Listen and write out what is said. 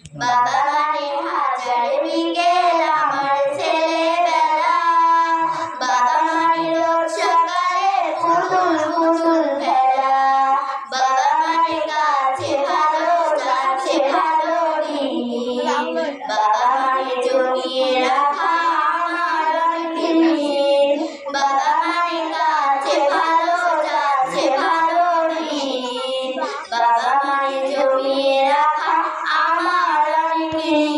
বাবা মানে হাজার বিকেল আমার ছেলেবেলা, বাবা মানে রোজ সকালে পুতুল পুতুল খেলা, বাবা মানে কাছে ভালো যাচ্ছে ভালো দিন, বাবা মানে জমিয়ে রাখা আমার অনেক ঋণ, বাবা মানে কাছে ভালো যাচ্ছে ভালো দিন, বাবা মানে জমিয়ে রাখা আমার অনেক ঋণ।